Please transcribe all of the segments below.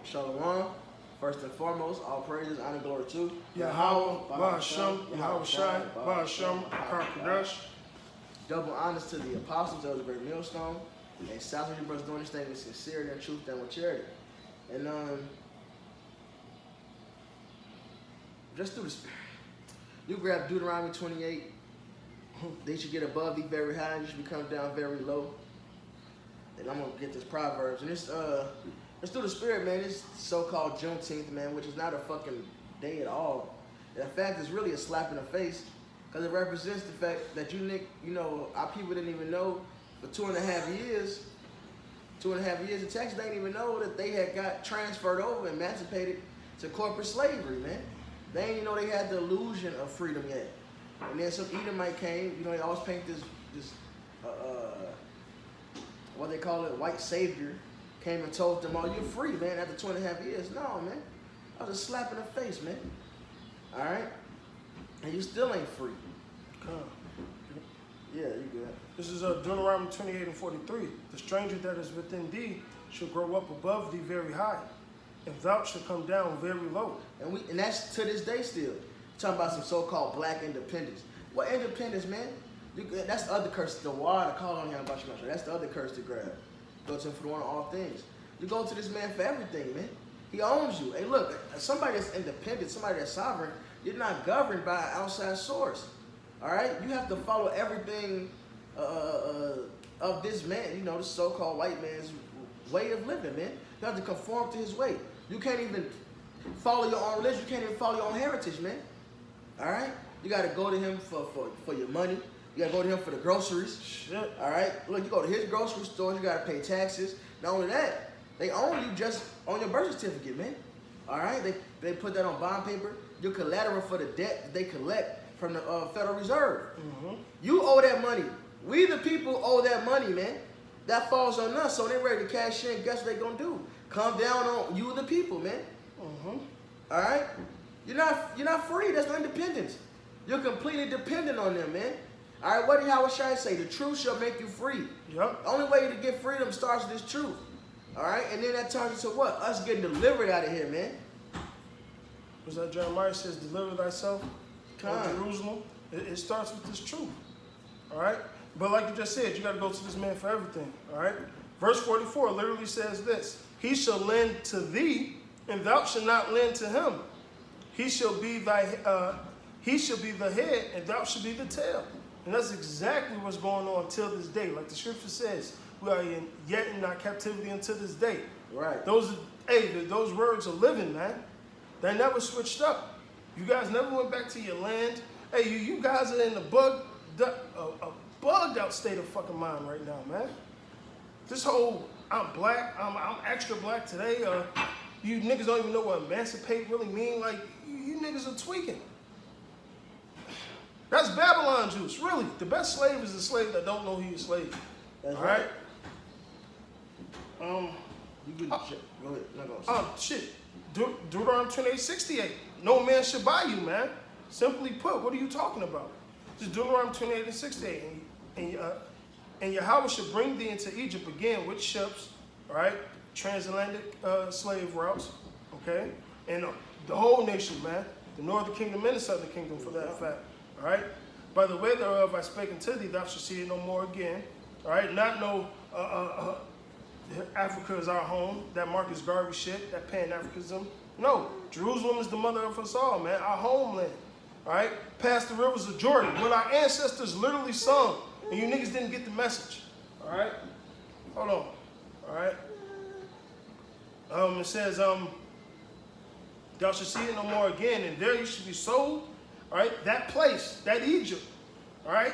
Shalom. First and foremost, all praises, honor, glory to Yahweh, Ba'ashem, Yahweh Shai, Ba'ashem, Karkadash. Double honors to the apostles of the great millstone. And South African brothers doing this thing with sincerity and truth and with charity. And just through the spirit. You grab Deuteronomy 28. They should get above thee very high, you should become down very low. And I'm gonna get this Proverbs. And it's through the spirit, man. It's so-called Juneteenth, man, which is not a fucking day at all. And in fact, it's really a slap in the face because it represents the fact that our people didn't even know for 2.5 years. 2.5 years in Texas, they didn't even know that they had got transferred over, emancipated to corporate slavery, man. They didn't even know they had the illusion of freedom yet. And then some Edomite came, they always paint this what they call it, white savior, came and told them, oh, you're free, man, after 2.5 years. No, man. I was just slapping the face, man. All right? And you still ain't free. Yeah, you good. This is Deuteronomy 28 and 43. The stranger that is within thee shall grow up above thee very high, and thou shalt come down very low. And that's to this day still. Talking about some so-called black independence. What independence, man? That's the other curse. The water, call on him about your. That's the other curse to grab. Go to him for the one of all things. You go to this man for everything, man. He owns you. Hey, look, somebody that's independent, somebody that's sovereign, you're not governed by an outside source. All right? You have to follow everything of this man, this so-called white man's way of living, man. You have to conform to his way. You can't even follow your own religion. You can't even follow your own heritage, man. All right? You got to go to him for your money. You got to go to him for the groceries. Shit. All right? Look, you go to his grocery store, you got to pay taxes. Not only that, they own you just on your birth certificate, man. All right? They put that on bond paper. You're collateral for the debt that they collect from the Federal Reserve. Mm-hmm. You owe that money. We, the people, owe that money, man. That falls on us. So they're ready to cash in. Guess what they're going to do? Come down on you, the people, man. Mm-hmm. All right? You're not free. That's no independence. You're completely dependent on them, man. All right, what did Howard Shai say? The truth shall make you free. Yep. The only way to get freedom starts with this truth. All right? And then that turns into what? Us getting delivered out of here, man. Was that Jeremiah says, deliver thyself to Jerusalem? It starts with this truth. All right? But like you just said, you got to go to this man for everything. All right? Verse 44 literally says this. He shall lend to thee, and thou shalt not lend to him. He shall be the head, and thou shalt be the tail. And that's exactly what's going on till this day. Like the scripture says, we are yet in our captivity until this day. Right. Those words are living, man. They never switched up. You guys never went back to your land. Hey, you guys are in a bugged out state of fucking mind right now, man. This whole I'm black, I'm extra black today. You niggas don't even know what emancipate really mean. Like you niggas are tweaking. That's Babylon juice, really. The best slave is the slave that don't know he's a slave. That's all right. You can go ahead. No, shit. Deuteronomy 28:68. No man should buy you, man. Simply put, what are you talking about? This is Deuteronomy 28:68. And Yahweh shall bring thee into Egypt again with ships, all right? Transatlantic slave routes, okay? And the whole nation, man. The northern kingdom and the southern kingdom for that fact. All right. By the way thereof I spake unto thee, thou shalt see it no more again. All right. Not no Africa is our home. That Marcus Garvey shit. That Pan-Africanism. No. Jerusalem is the mother of us all, man. Our homeland. All right. Past the rivers of Jordan. What our ancestors literally sung, and you niggas didn't get the message. All right. Hold on. All right. It says thou shalt see it no more again, and there you should be sold. All right, that place, that Egypt, all right,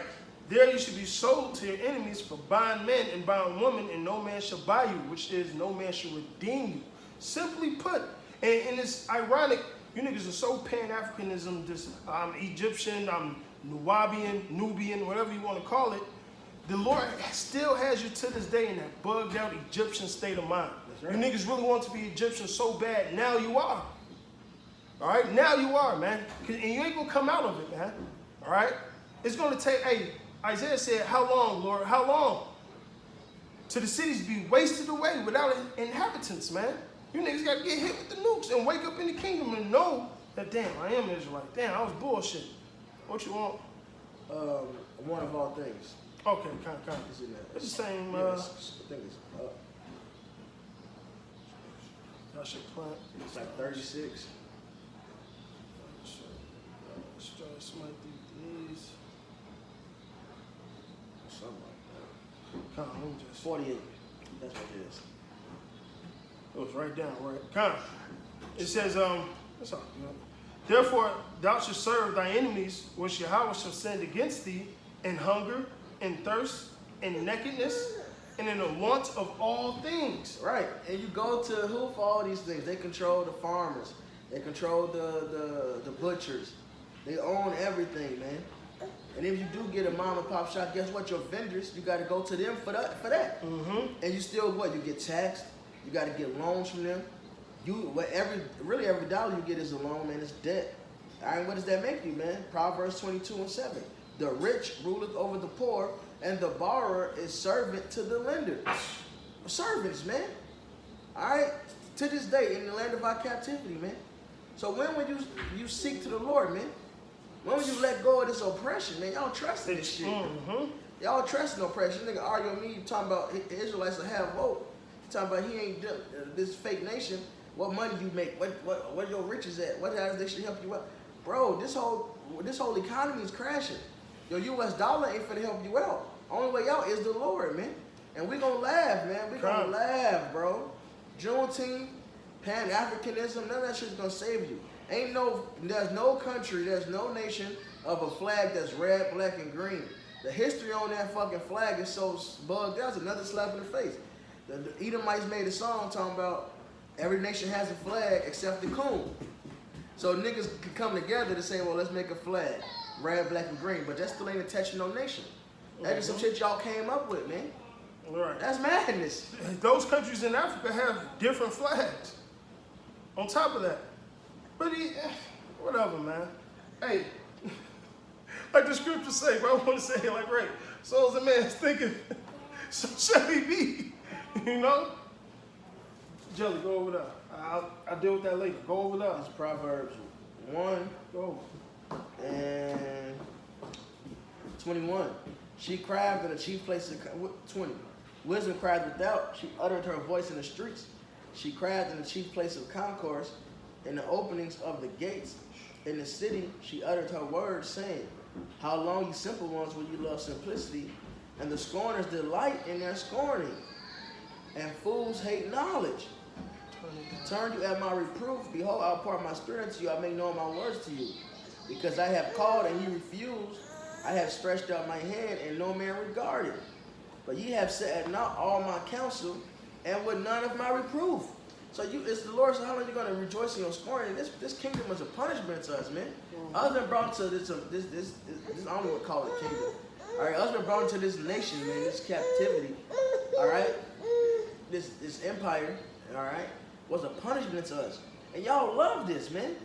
there you should be sold to your enemies for bond men and bond women, and no man shall buy you, which is no man shall redeem you. Simply put, and it's ironic, you niggas are so Pan-Africanism, I'm Egyptian, I'm Nubian, whatever you want to call it. The Lord still has you to this day in that bugged out Egyptian state of mind. Right. You niggas really want to be Egyptian so bad, now you are. All right, now you are, man. And you ain't going to come out of it, man. All right? It's going to take, Isaiah said, how long, Lord? How long? Till the cities be wasted away without inhabitants, man. You niggas got to get hit with the nukes and wake up in the kingdom and know that, damn, I am Israelite. Damn, I was bullshit. What you want? One of all things. Okay, kind. It's in there. It's the same. I think it's I should plant. It's like 36. Stress might be these. Something like Kind of, let me just. 48. That's what it is. It was right down, right? Kind. It says, that's all good. Therefore, thou shalt serve thy enemies, which Yahweh shall send against thee, in hunger, in thirst, in nakedness, and in the want of all things. Right. And you go to who for all these things? They control the farmers. They control the butchers. They own everything, man. And if you do get a mom and pop shop, guess what? Your vendors, you got to go to them for that. Mm-hmm. And you still what? You get taxed. You got to get loans from them. Every dollar you get is a loan, man. It's debt. All right, what does that make you, man? Proverbs 22:7. The rich ruleth over the poor, and the borrower is servant to the lender. Servants, man. All right, to this day in the land of our captivity, man. So when will you seek to the Lord, man? When will you let go of this oppression, man? Y'all trust in this shit. Mm-hmm. Y'all trust in oppression. Nigga argue with me, you talking about Israelites that have vote. You talking about he ain't this fake nation. What money you make? What your riches at? What how they should help you out? Bro, this whole economy is crashing. Your US dollar ain't finna help you out. Only way out is the Lord, man. And we gonna laugh, man. We gonna laugh, bro. Juneteenth, Pan-Africanism, none of that shit's gonna save you. There's no country, there's no nation of a flag that's red, black, and green. The history on that fucking flag is so bugged out. It's another slap in the face. The Edomites made a song talking about every nation has a flag except the coon. So niggas could come together to say, well, let's make a flag, red, black, and green. But that still ain't attaching no nation. That is some shit y'all came up with, man. Right. That's madness. Those countries in Africa have different flags. On top of that. But whatever, man. Hey, like the scriptures say, but I want to say it like right. So as a man's thinking, so shall he be. You know? Jelly, go over there. I'll deal with that later. Go over there. It's Proverbs 1 Go. and 21. She cried in the chief place of 20. Wisdom cried without. She uttered her voice in the streets. She cried in the chief place of concourse, in the openings of the gates. In the city, she uttered her words, saying, how long, you simple ones, will you love simplicity? And the scorners delight in their scorning. And fools hate knowledge. Turn you at my reproof. Behold, I'll pour my spirit unto you. I make known my words to you. Because I have called and ye refused. I have stretched out my hand and no man regarded. But ye have set at naught all my counsel and with none of my reproof. So it's the Lord. So how long are you going to rejoice in your scorning? This kingdom was a punishment to us, man. Us been brought to this I don't know what to call it kingdom. All right, us been brought into this nation, man, this captivity. All right, this empire. All right, was a punishment to us, and y'all love this, man.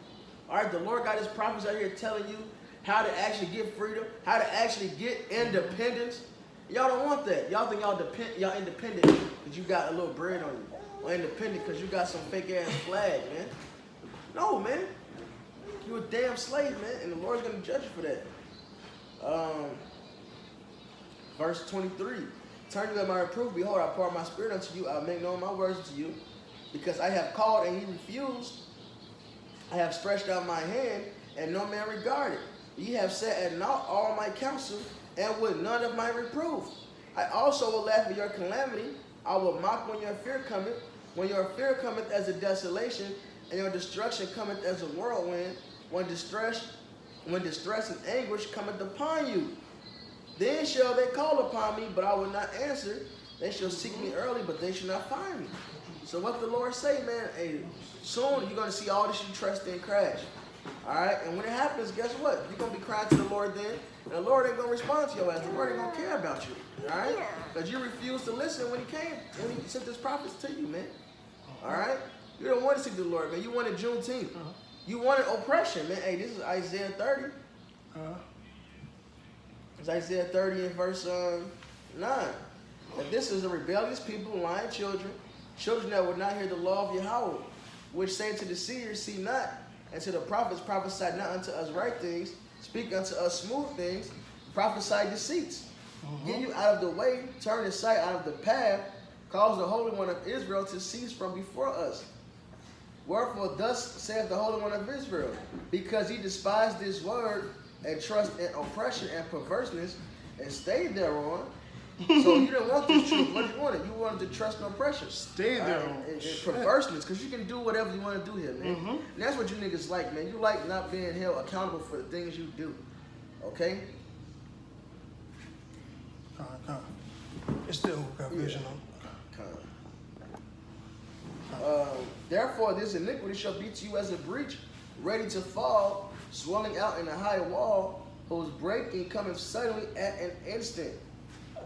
All right, the Lord got his prophets out here telling you how to actually get freedom, how to actually get independence. Y'all don't want that. Y'all think y'all independent because you got a little bread on you, or independent because you got some fake ass flag, man. No, man. You a damn slave, man, and the Lord's gonna judge you for that. Verse 23. Turn you at my reproof. Behold, I pour my spirit unto you. I'll make known my words to you. Because I have called and ye refused. I have stretched out my hand and no man regarded. Ye have set at naught all my counsel and with none of my reproof. I also will laugh at your calamity. I will mock when your fear cometh. When your fear cometh as a desolation and your destruction cometh as a whirlwind. When distress and anguish cometh upon you. Then shall they call upon me, but I will not answer. They shall seek me early, but they shall not find me. So what the Lord say, man, hey, soon you're going to see all this you trust in crash. All right? And when it happens, guess what? You're going to be crying to the Lord then, and the Lord ain't going to respond to your ass. The Lord ain't going to care about you. All right? Because you refused to listen when he came, and he sent his prophets to you, man. All right? You don't want to seek the Lord, man. You wanted Juneteenth. You wanted oppression, man. Hey, this is Isaiah 30. It's Isaiah 30 and verse 9. That this is a rebellious people, lying children, children that will not hear the law of Yahweh, which say to the seers, see not, and to the prophets, prophesy not unto us right things, speak unto us smooth things, prophesy deceits. Get you out of the way, turn his sight out of the path, cause the Holy One of Israel to cease from before us. Wherefore thus saith the Holy One of Israel, because ye despise this word, and trust in oppression and perverseness, and stay thereon. So you didn't want this truth. What you wanted? You wanted to trust in oppression. Stay there. And perverseness, because you can do whatever you want to do here, man. And that's what you niggas like, man. You like not being held accountable for the things you do. Okay? It's still got vision on. Therefore, this iniquity shall be to you as a breach, ready to fall, swelling out in a high wall, whose breaking cometh suddenly at an instant.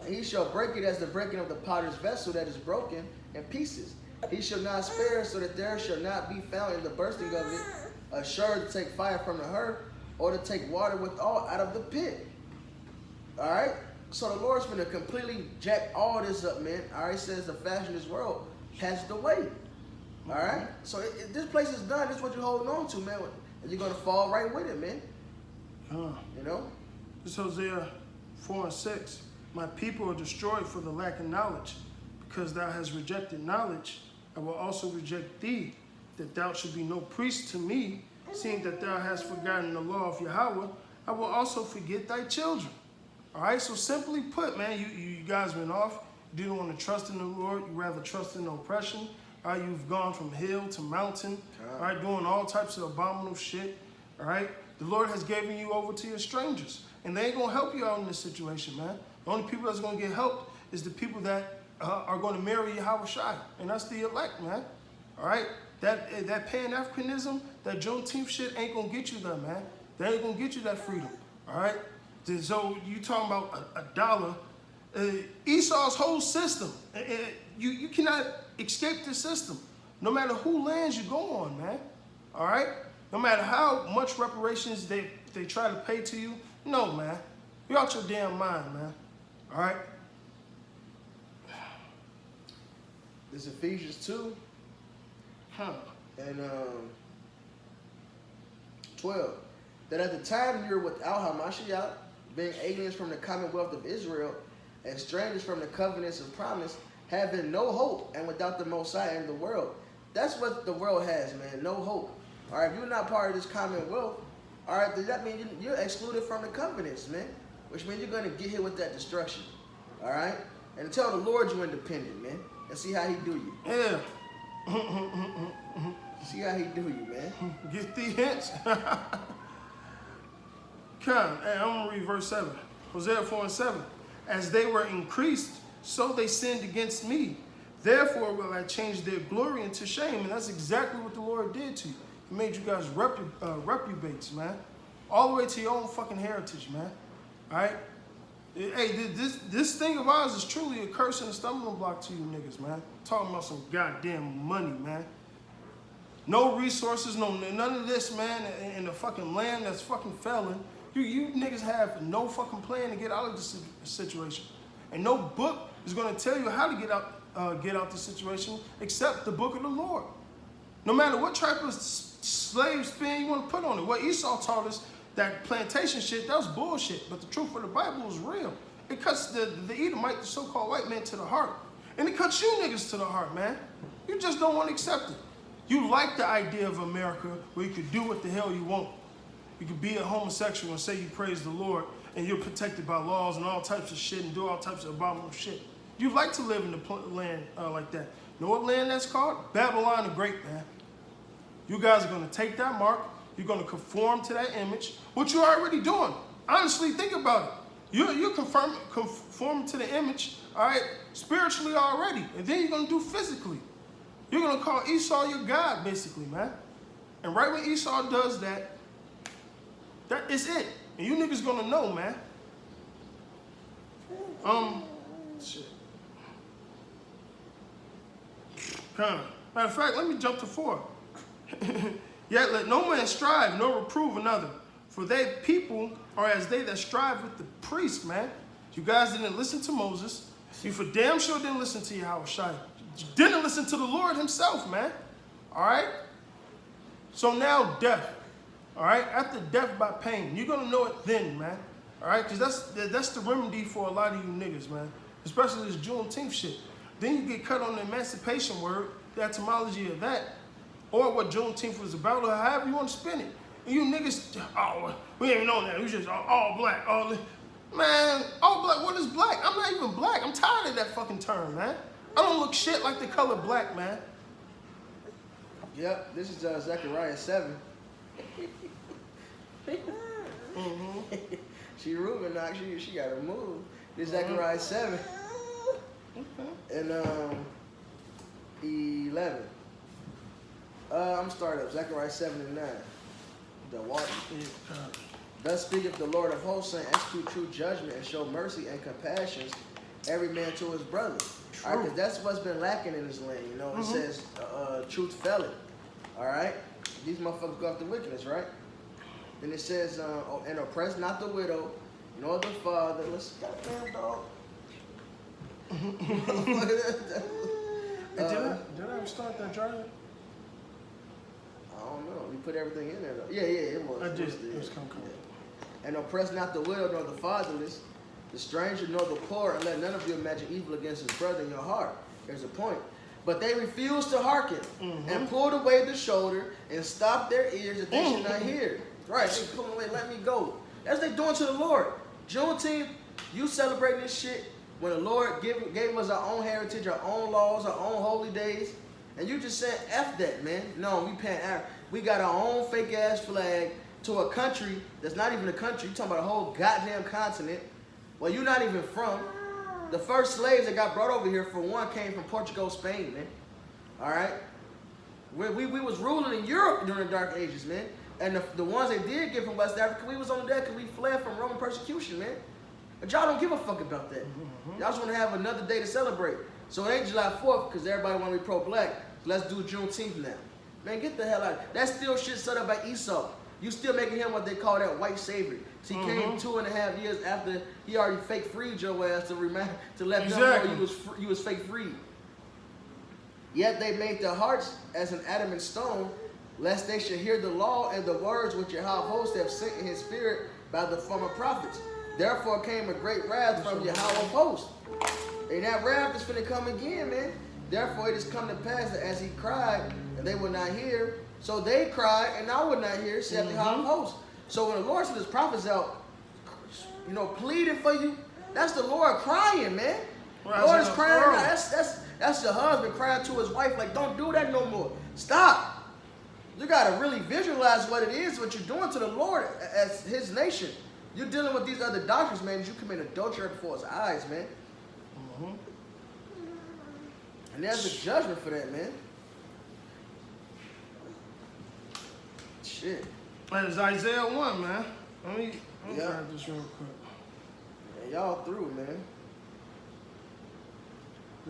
He shall break it as the breaking of the potter's vessel that is broken in pieces. He shall not spare, so that there shall not be found in the bursting of it assured to take fire from the hearth, or to take water withal out of the pit. All right? So the Lord's going to completely jack all this up, man. All right? Says the fashion of this world passed away. All right? So this place is done. This is what you're holding on to, man. And you're going to fall right with it, man. You know? This is Hosea 4:6. My people are destroyed for the lack of knowledge. Because thou hast rejected knowledge, I will also reject thee, that thou should be no priest to me, seeing that thou hast forgotten the law of Yahweh, I will also forget thy children. All right, so simply put, man, you guys went off. You didn't want to trust in the Lord. You rather trust in oppression. All right, you've gone from hill to mountain, all right, doing all types of abominable shit. All right, the Lord has given you over to your strangers, and they ain't going to help you out in this situation, man. The only people that's going to get helped is the people that are going to marry Yahweh Shai, and that's the elect, man. All right? That Pan-Africanism, that Juneteenth shit ain't going to get you there, man. They ain't going to get you that freedom, all right? So you talking about a dollar. Esau's whole system, you cannot escape the system. No matter who lands you go on, man. All right? No matter how much reparations they try to pay to you, no, man. You're out your damn mind, man. All right? This Ephesians 2 and 12. That at the time you're without Hamashiach, being aliens from the commonwealth of Israel, and strangers from the covenants of promise, having no hope, and without the Messiah in the world. That's what the world has, man. No hope. All right, if you're not part of this commonwealth, all right, does that mean you're excluded from the covenants, man? Which means you're going to get hit with that destruction. All right? And tell the Lord you're independent, man. And see how he do you. Yeah. See how he do you, man. Get the hints. Come, hey, I'm going to read verse 7. Hosea 4:7. As they were increased, so they sinned against me. Therefore will I change their glory into shame. And that's exactly what the Lord did to you. He made you guys reprobates, man. All the way to your own fucking heritage, man. All right? Hey, this thing of ours is truly a curse and a stumbling block to you niggas, man. Talking about some goddamn money, man. No resources, none of this, man, in the fucking land that's fucking failing. You niggas have no fucking plan to get out of this situation. And no book is going to tell you how to get out the situation except the book of the Lord. No matter what type of slave spin you want to put on it. What Esau taught us, that plantation shit, that was bullshit. But the truth of the Bible is real. It cuts the Edomite, the so-called white man, to the heart. And it cuts you niggas to the heart, man. You just don't want to accept it. You like the idea of America where you could do what the hell you want. You could be a homosexual and say you praise the Lord and you're protected by laws and all types of shit and do all types of abominable shit. You like to live in the land like that. You know what land that's called? Babylon the Great, man. You guys are going to take that mark. You're going to conform to that image, what you're already doing. Honestly, think about it. You're conforming to the image, all right, spiritually already. And then you're going to do physically. You're going to call Esau your God, basically, man. And right when Esau does that, that is it. And you niggas going to know, man. Shit. Matter of fact, let me jump to 4. Yet let no man strive nor reprove another, for they people are as they that strive with the priest, man. You guys didn't listen to Moses. You for damn sure didn't listen to Yahweh Shai. didn't listen to the Lord himself, man. All right? So now death. All right? After death by pain. You're going to know it then, man. All right? Because that's the remedy for a lot of you niggas, man. Especially this Juneteenth shit. Then you get cut on the emancipation word, the etymology of that, or what Juneteenth was about, or however you want to spin it. And you niggas, oh, we ain't known that. We just all black. Man, all black. What is black? I'm not even black. I'm tired of that fucking term, man. I don't look shit like the color black, man. Yep, this is Zechariah 7. She Reuben now, she got to move. This is Zechariah 7. And 11. I'm starting up. Zechariah 7 and 9. The water. Thus speaketh the Lord of hosts, saying, execute true judgment and show mercy and compassion, every man to his brother. All right, because that's what's been lacking in this land. You know, it says truth felon. All right, these motherfuckers go after wickedness, right? Then it says, and oppress not the widow, nor the father. Let's goddamn dog. Did I ever start that journey? I don't know. You put everything in there though. Yeah, it was. It was kind of cool. And oppress not the widow nor the fatherless, the stranger nor the poor, and let none of you imagine evil against his brother in your heart. Here's the point. But they refused to hearken and pulled away the shoulder and stopped their ears that they should not hear. Right, they pulled away, let me go. That's what they doing to the Lord. Juneteenth, you celebrating this shit when the Lord gave us our own heritage, our own laws, our own holy days. And you just said, F that, man. No, we paying Arab. We got our own fake ass flag to a country that's not even a country. You talking about a whole goddamn continent. Well, you're not even from. The first slaves that got brought over here, for one, came from Portugal, Spain, man. All right? We was ruling in Europe during the Dark Ages, man. And the ones they did get from West Africa, we was on that because we fled from Roman persecution, man. But y'all don't give a fuck about that. Y'all just want to have another day to celebrate. So it ain't July 4th because everybody want to be pro-black. So let's do Juneteenth now. Man, get the hell out. That's still shit set up by Esau. You still making him what they call that white savior. So he came 2.5 years after he already fake freed your ass to let them know you was fake freed. Yet they made their hearts as an adamant stone, lest they should hear the law and the words which Yahweh of hosts have sent in his spirit by the former prophets. Therefore came a great wrath from Yahweh of hosts. And that wrath is finna come again, man. Therefore it has come to pass that as he cried, and they would not hear, so they cried, and I would not hear, said the Yahweh of hosts. So when the Lord sent his prophets out, you know, pleading for you, that's the Lord crying, man. The Lord is crying. That's your husband crying to his wife, like, don't do that no more. Stop. You got to really visualize what it is, what you're doing to the Lord as his nation. You're dealing with these other doctors, man. You commit adultery before his eyes, man. And there's a judgment for that, man. Shit. That is Isaiah 1, man. Let me grab this real quick. Yeah, y'all through, man.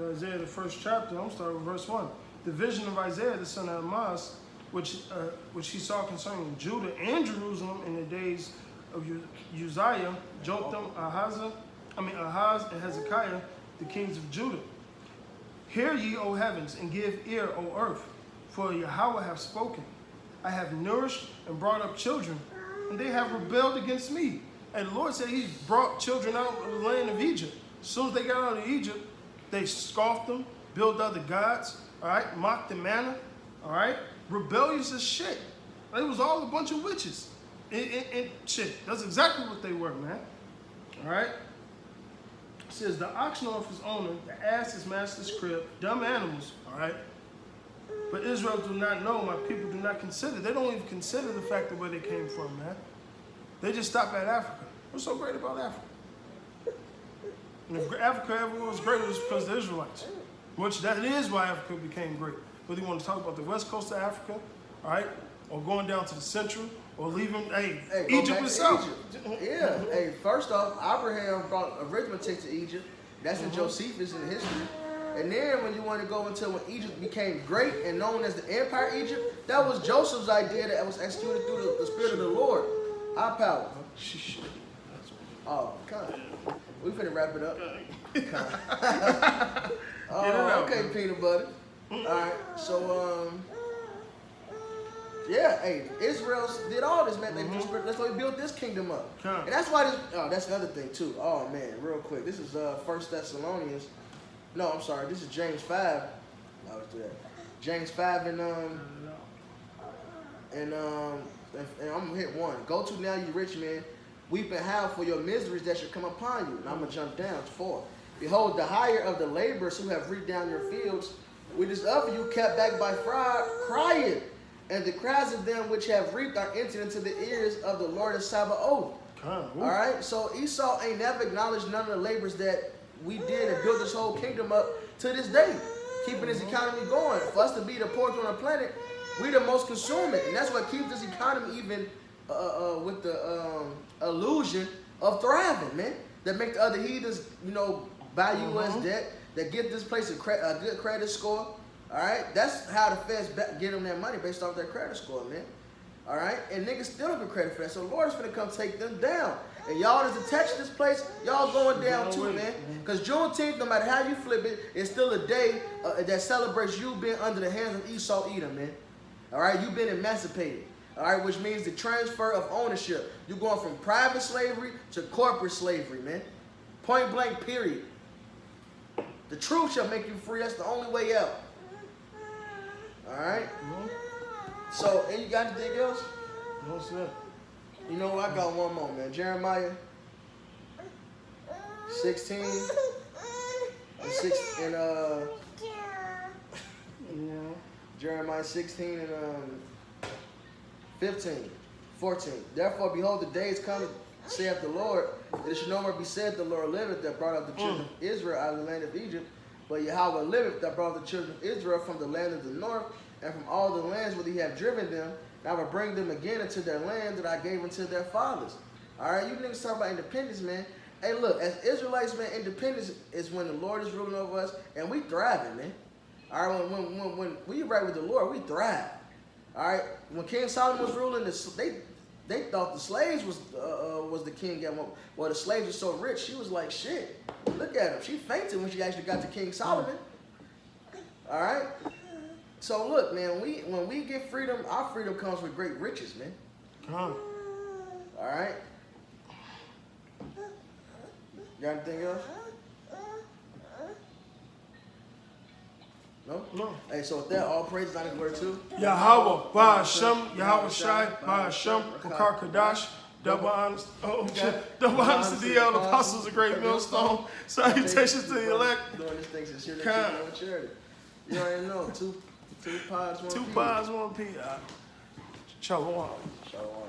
Isaiah, the first chapter, I'm starting with verse 1. The vision of Isaiah, the son of Amoz, which he saw concerning Judah and Jerusalem in the days of Uzziah, Jotham, Ahaz, and Hezekiah, the kings of Judah. Hear ye, O heavens, and give ear, O earth, for Yahweh hath spoken. I have nourished and brought up children, and they have rebelled against me. And the Lord said he brought children out of the land of Egypt. As soon as they got out of Egypt, they scoffed them, built other gods, all right, mocked the manna, all right, rebellious as shit. It was all a bunch of witches. And shit, that's exactly what they were, man. All right. It says, the ox knoweth his owner, the ass his master's crib, dumb animals, all right. But Israel do not know, my people do not consider. They don't even consider the fact of where they came from, man. They just stop at Africa. What's so great about Africa? And if Africa ever was great, it was because of the Israelites. Which that is why Africa became great. Whether you want to talk about the west coast of Africa, all right, or going down to the central, or leaving, Egypt itself. Yeah. Hey, first off, Abraham brought arithmetic to Egypt. That's in Josephus in history. And then when you want to go into when Egypt became great and known as the Empire Egypt, that was Joseph's idea that was executed through the Spirit of the Lord. High power. Oh, God. We finna wrap it up. Get it out, okay, man. peanut butter. All right, so yeah, hey, Israel did all this, man. That's why we built this kingdom up, and that's why this. Oh, that's another thing too. Oh man, real quick, this is 1 Thessalonians. No, I'm sorry. This is James 5. I was do that. James 5 and I'm gonna hit 1. Go to now, you rich men, weep and howl for your miseries that should come upon you. And I'm gonna jump down to 4. Behold, the hire of the laborers who have reaped down your fields, which is of you kept back by fraud, crying, and the cries of them which have reaped are entered into the ears of the Lord of Sabaoth. All right, so Esau ain't never acknowledged none of the labors that we did and built this whole kingdom up to this day, keeping this economy going. For us to be the poorest on the planet, we the most consuming, and that's what keeps this economy even with the illusion of thriving, man. That make the other heathens, you know, buy U.S. debt, that give this place a good credit score. All right, that's how the feds get them that money based off their credit score, man. All right, and niggas still don't get credit for that. So the Lord is finna come take them down. And y'all that's attached to this place, y'all going down too, man. Because Juneteenth, no matter how you flip it, it's still a day that celebrates you being under the hands of Esau Edom, man. All right, you've been emancipated. All right, which means the transfer of ownership. You're going from private slavery to corporate slavery, man. Point blank, period. The truth shall make you free. That's the only way out. All right? So, and you got anything else? What's that? You know what? I got one more, man. Jeremiah 16 and Jeremiah 16 and 15, 14. Therefore, behold, the days come, saith the Lord, that it should no more be said, the Lord liveth, that brought up the children of Israel out of the land of Egypt. But Yahweh liveth, that brought the children of Israel from the land of the north, and from all the lands where he have driven them. And I will bring them again into their land that I gave unto their fathers. All right, you niggas talk about independence, man. Hey, look, as Israelites, man, independence is when the Lord is ruling over us, and we thriving, man. All right, when we right with the Lord, we thrive. All right, when King Solomon was ruling, they thought the slaves was the king. Well, the slaves were so rich, she was like, shit, look at him. She fainted when she actually got to King Solomon. All right. So look, man, when we get freedom, our freedom comes with great riches, man. All right. Got anything else? No? No. Hey, so with that, all praises on his word too. Yahweh, Ba'ashem, Yahweh Shai, Ba'ashem, Bakar Kadash, double honest. Oh, shit. Double honest to the apostles, a great millstone. Salutations to the elect. Doing this thing sincerely, charity. You already know, two pies, 1 P. 2 pies, 1 P. Shalom. Shalom.